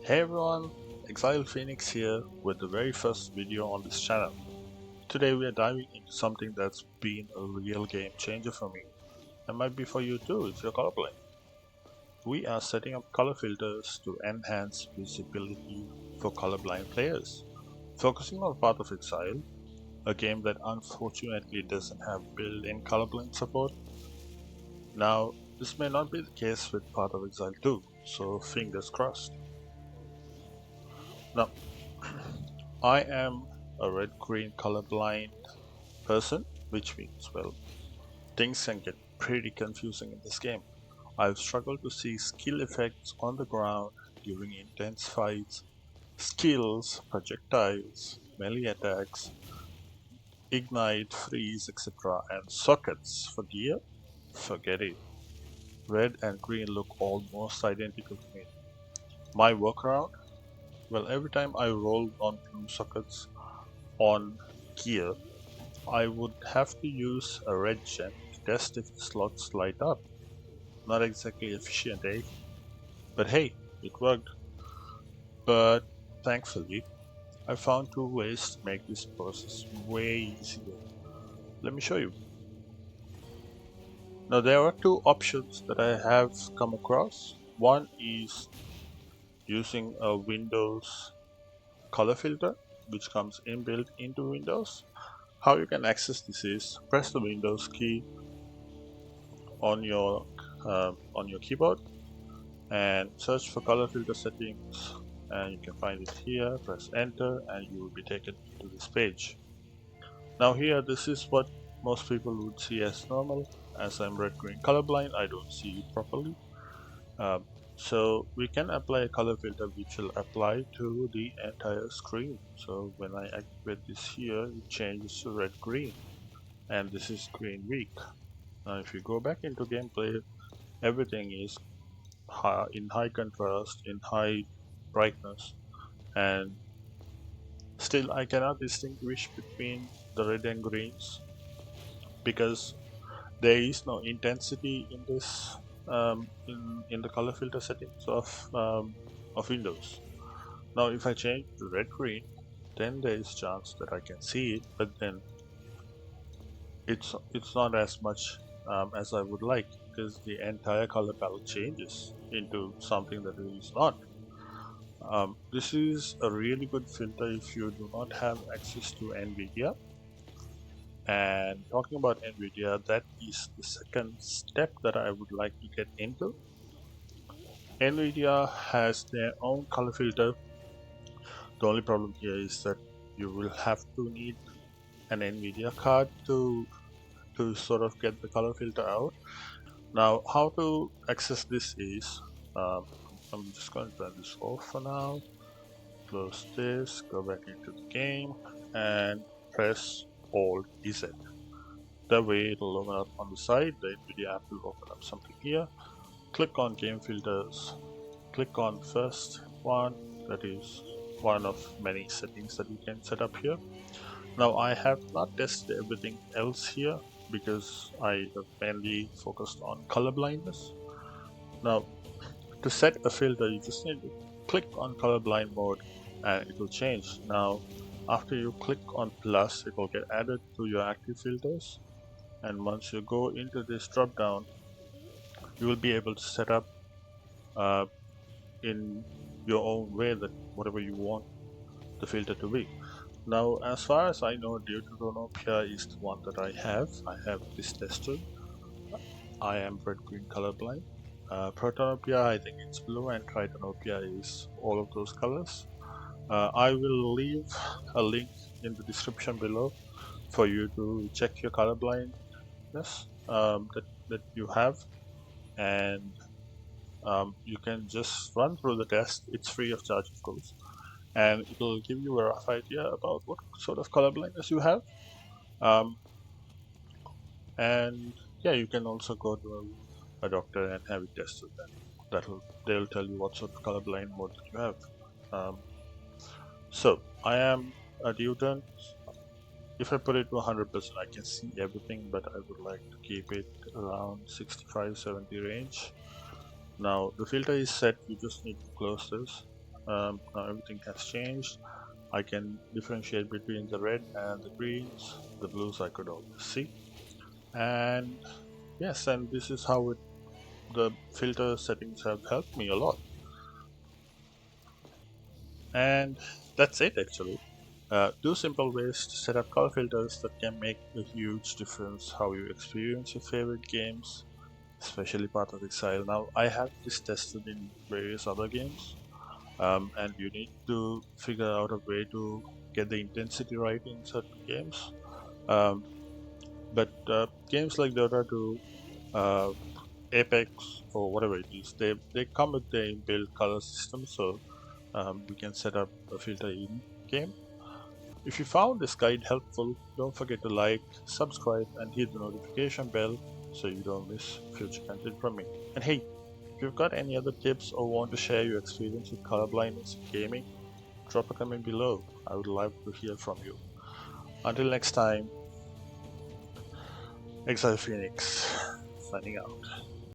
Hey everyone, Exile Phoenix here with the very first video on this channel. Today we are diving into something that's been a real game changer for me, and might be for you too if you're colorblind. We are setting up color filters to enhance visibility for colorblind players, focusing on Path of Exile, a game that unfortunately doesn't have built-in colorblind support. Now, this may not be the case with Path of Exile 2, so fingers crossed. Now, I am a red-green colorblind person, which means, well, things can get pretty confusing in this game. I've struggled to see skill effects on the ground during intense fights, skills, projectiles, melee attacks, ignite, freeze, etc. and sockets for gear. Forget it. Red and green look almost identical to me. My workaround? Well, every time I roll on blue sockets on gear, I would have to use a red gem to test if the slots light up. Not exactly efficient, eh? But hey, it worked. But thankfully, I found two ways to make this process way easier. Let me show you. Now there are two options that I have come across. One is using a Windows color filter, which comes inbuilt into Windows. How you can access this is press the Windows key on your keyboard and search for color filter settings, and you can find it here. Press enter and you will be taken to this page. Now here, this is what most people would see as normal. As I'm red-green colorblind, I don't see it properly. Um, so we can apply a color filter which will apply to the entire screen. So when I activate this here, it changes to red-green, and this is green weak. Now if you go back into gameplay, everything is in high contrast, in high brightness, and still I cannot distinguish between the red and greens because there is no intensity in this in the color filter settings of Windows. Now if I change to red green, then there is chance that I can see it, but then it's not as much as I would like, because the entire color palette changes into something that it is not. This is a really good filter if you do not have access to Nvidia. And talking about Nvidia, that is the second step that I would like to get into. Nvidia has their own color filter. The only problem here is that you will have to need an Nvidia card to sort of get the color filter out. Now, how to access this is, I'm just going to turn this off for now. Close this, go back into the game, and press alt+z. That way it'll open up on the side. The Nvidia app will open up something here. Click on game filters, click on first one, that is one of many settings that you can set up here. Now I have not tested everything else here because I have mainly focused on color blindness. Now to set a filter, you just need to click on colorblind mode and it will change. Now after you click on plus, it will get added to your active filters, and once you go into this drop down, you will be able to set up uh, in your own way that whatever you want the filter to be. Now, as far as I know, Deuteranopia is the one that I have. I have this tested. I am red-green colorblind. Protonopia, I think it's blue, and Tritonopia is all of those colors. I will leave a link in the description below for you to check your colorblindness that you have, and you can just run through the test. It's free of charge, of course, and it will give you a rough idea about what sort of color blindness you have. Um, and yeah, you can also go to a doctor and have it tested, and they'll tell you what sort of colorblind mode that you have. So I am a Newton. If I put it to 100%, I can see everything, but I would like to keep it around 65-70 range. Now the filter is set. You just need to close this. Now everything has changed. I can differentiate between the red and the greens. The blues I could always see. And yes, and this is how the filter settings have helped me a lot. And that's it actually. Two simple ways to set up color filters that can make a huge difference how you experience your favorite games, especially part of Exile. Now, I have this tested in various other games, and you need to figure out a way to get the intensity right in certain games. Um, but games like Dota 2, uh, Apex, or whatever it is, they come with the inbuilt color system, so we can set up a filter in game. If you found this guide helpful, don't forget to like, subscribe, and hit the notification bell so you don't miss future content from me. And hey, if you've got any other tips or want to share your experience with color blindness in gaming, drop a comment below. I would love to hear from you. Until next time, Exile Phoenix, signing out.